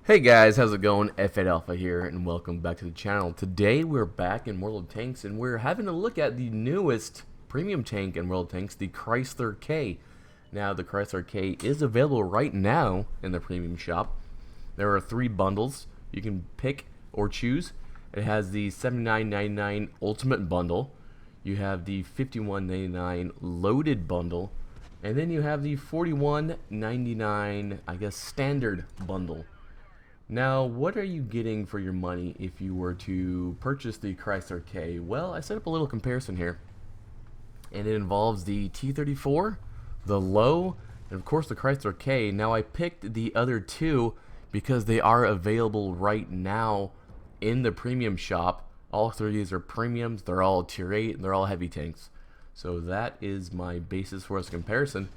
Hey guys, how's it going? F8 Alpha here, and welcome back to the channel. Today we're back in World of Tanks, and we're having a look at the newest premium tank in World of Tanks, the Chrysler K. Now, the Chrysler K is available right now in the premium shop. There are 3 bundles you can pick or choose. It has the $79.99 Ultimate Bundle, you have the $51.99 Loaded Bundle, and then you have the $41.99, I guess, Standard Bundle. Now, what are you getting for your money if you were to purchase the Chrysler K? Well, I set up a little comparison here, and it involves the T34, the Low, and of course the Chrysler K. Now, I picked the other 2 because they are available right now in the premium shop. All 3 of these are premiums, they're all tier 8, and they're all heavy tanks. So that is my basis for this comparison.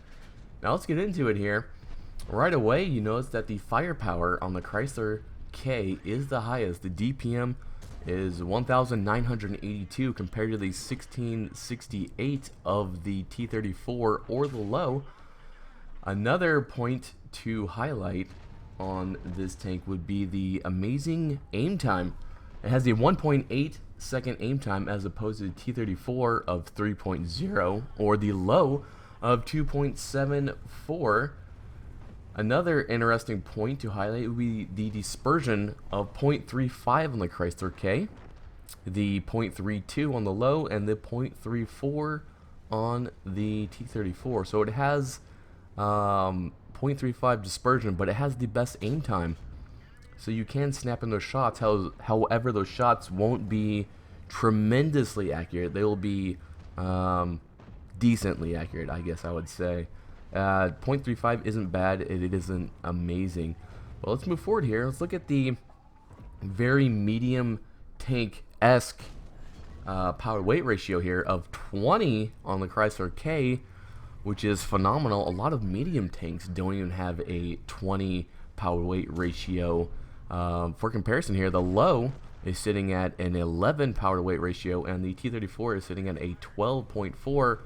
Now let's get into it here. Right away, you notice that the firepower on the Chrysler K is the highest. The DPM is 1,982 compared to the 1,668 of the T34 or the Low. Another point to highlight on this tank would be the amazing aim time. It has a 1.8 second aim time as opposed to the T34 of 3.0 or the Low of 2.74. Another interesting point to highlight would be the dispersion of 0.35 on the Chrysler K, the 0.32 on the Low, and the 0.34 on the T34. So it has 0.35 dispersion, but it has the best aim time. So you can snap in those shots. However, those shots won't be tremendously accurate. They will be decently accurate, I guess I would say. 0.35 isn't bad, it isn't amazing. Well, let's move forward here. Let's look at the very medium tank-esque power weight ratio here of 20 on the Chrysler K, which is phenomenal. A lot of medium tanks don't even have a 20 power weight ratio. For comparison here, the Low is sitting at an 11 power weight ratio, and the T34 is sitting at a 12.4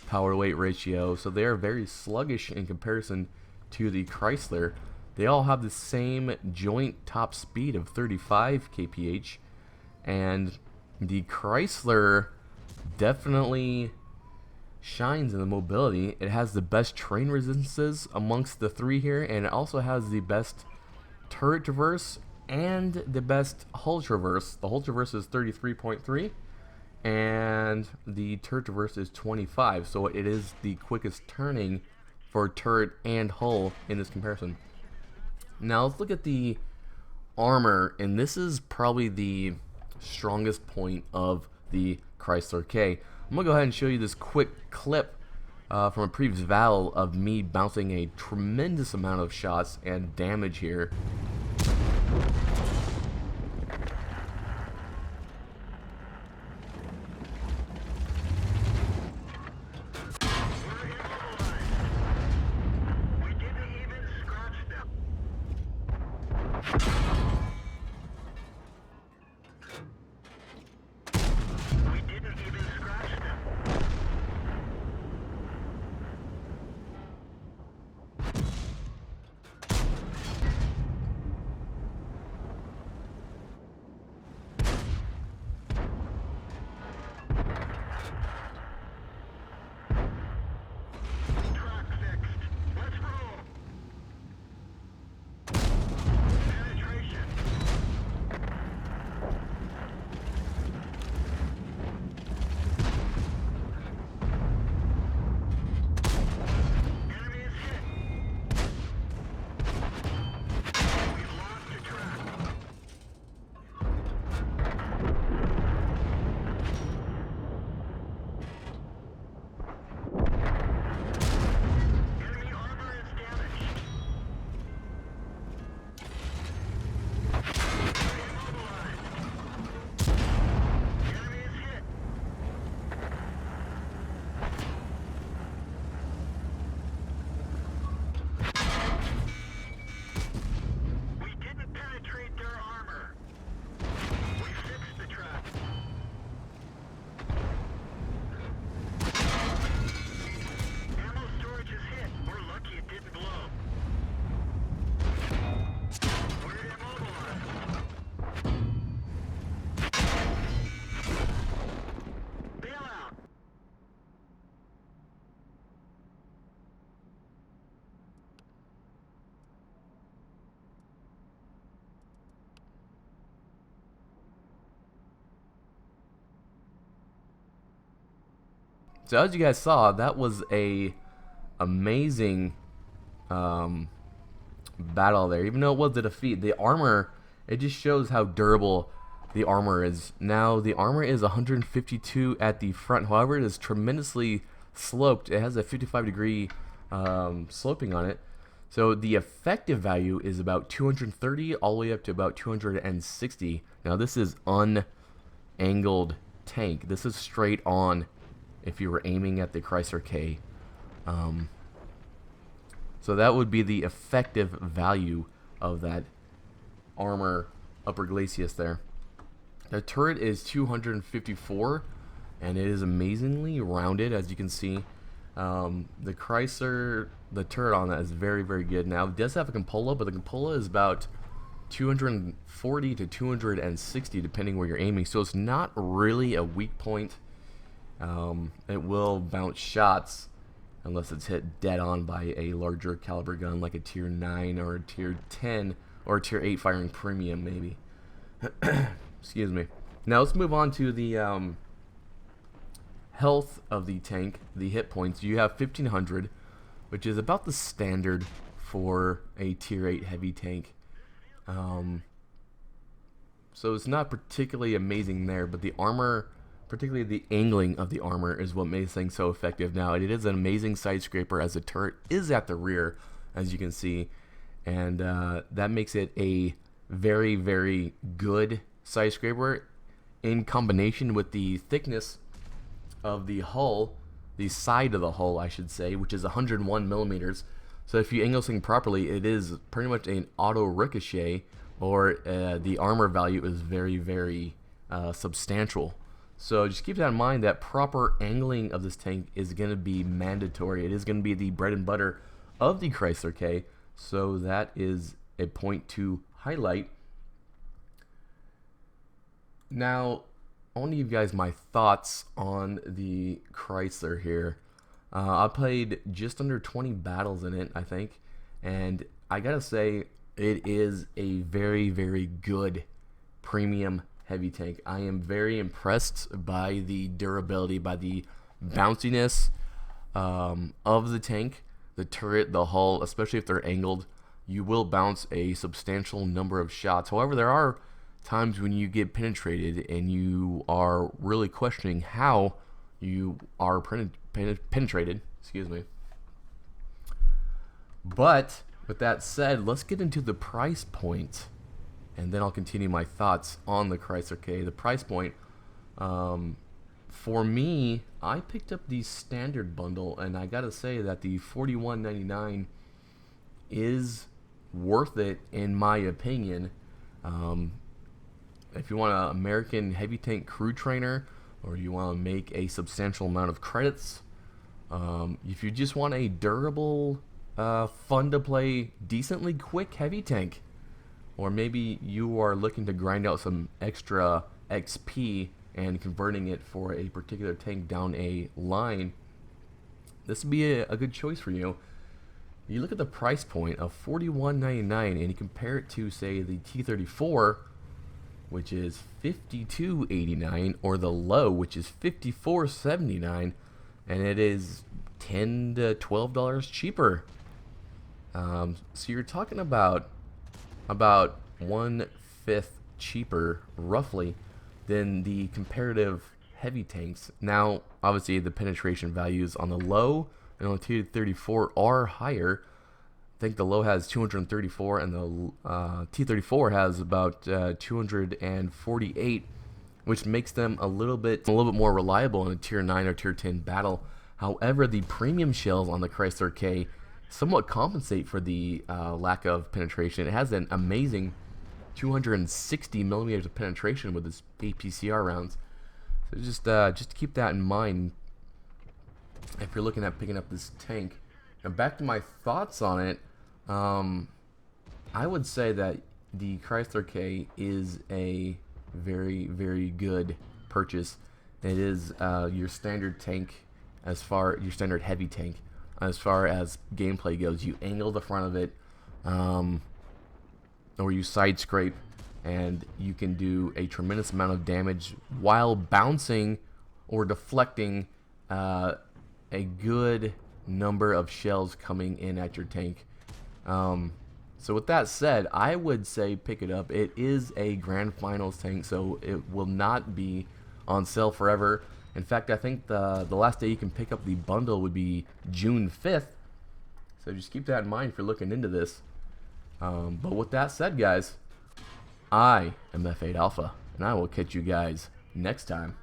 power weight ratio, so they are very sluggish in comparison to the Chrysler. They all have the same joint top speed of 35 kph, and the Chrysler definitely shines in the mobility. It has the best train resistances amongst the 3 here, and it also has the best turret traverse and the best hull traverse. The hull traverse is 33.3 and the turret traverse is 25, so it is the quickest turning for turret and hull in this comparison. Now let's look at the armor, and this is probably the strongest point of the Chrysler K. I'm gonna go ahead and show you this quick clip from a previous battle of me bouncing a tremendous amount of shots and damage here. So as you guys saw, that was a amazing battle there. Even though it was a defeat, the armor, it just shows how durable the armor is. Now the armor is 152 at the front. However, it is tremendously sloped. It has a 55-degree sloping on it. So the effective value is about 230 all the way up to about 260. Now this is unangled tank. This is straight on if you were aiming at the Chrysler K. So that would be the effective value of that armor upper glacis there. The turret is 254, and it is amazingly rounded, as you can see. The Chrysler, the turret on that is very, very good. Now, it does have a cupola, but the cupola is about 240 to 260, depending where you're aiming. So it's not really a weak point. It will bounce shots unless it's hit dead on by a larger caliber gun like a tier 9 or a tier 10 or a tier 8 firing premium maybe. Excuse me. Now let's move on to the health of the tank, the hit points. You have 1500, which is about the standard for a tier 8 heavy tank. So it's not particularly amazing there, but the armor, particularly the angling of the armor, is what makes things so effective. Now, it is an amazing side scraper as the turret is at the rear, as you can see, and that makes it a very, very good side scraper in combination with the thickness of the hull, the side of the hull, I should say, which is 101 millimeters. So if you angle this thing properly, it is pretty much an auto ricochet, or the armor value is very, very substantial. So just keep that in mind, that proper angling of this tank is going to be mandatory. It is going to be the bread and butter of the Chrysler K. So that is a point to highlight. Now, I want to give you guys my thoughts on the Chrysler here. I played just under 20 battles in it, I think. And I got to say, it is a very, very good premium heavy tank. I am very impressed by the durability, by the bounciness of the tank, the turret, the hull, especially if they're angled. You will bounce a substantial number of shots. However, there are times when you get penetrated and you are really questioning how you are penetrated. Excuse me. But with that said, let's get into the price point, and then I'll continue my thoughts on the Chrysler K. The price point, for me, I picked up the standard bundle, and I gotta say that the $41.99 is worth it in my opinion. If you want an American heavy tank crew trainer, or you want to make a substantial amount of credits, if you just want a durable, fun to play, decently quick heavy tank, or maybe you are looking to grind out some extra XP and converting it for a particular tank down a line, this would be a good choice for you. You look at the price point of $41.99 and you compare it to, say, the T34, which is $52.89, or the low, which is $54.79, and it is $10 to $12 cheaper. So you're talking about 1/5 cheaper, roughly, than the comparative heavy tanks. Now, obviously, the penetration values on the low and on the T34 are higher. I think the low has 234, and the T34 has about 248, which makes them a little bit more reliable in a tier 9 or tier 10 battle. However, the premium shells on the Chrysler K somewhat compensate for the lack of penetration. It has an amazing 260 millimeters of penetration with its APCR rounds. So just keep that in mind if you're looking at picking up this tank. Now back to my thoughts on it. I would say that the Chrysler K is a very, very good purchase. It is your standard tank, your standard heavy tank as far as gameplay goes. You angle the front of it, or you side scrape, and you can do a tremendous amount of damage while bouncing or deflecting a good number of shells coming in at your tank. So with that said, I would say pick it up. It is a Grand Finals tank, so it will not be on sale forever. In fact, I think the last day you can pick up the bundle would be June 5th. So just keep that in mind if you're looking into this. But with that said, guys, I am F8 Alpha, and I will catch you guys next time.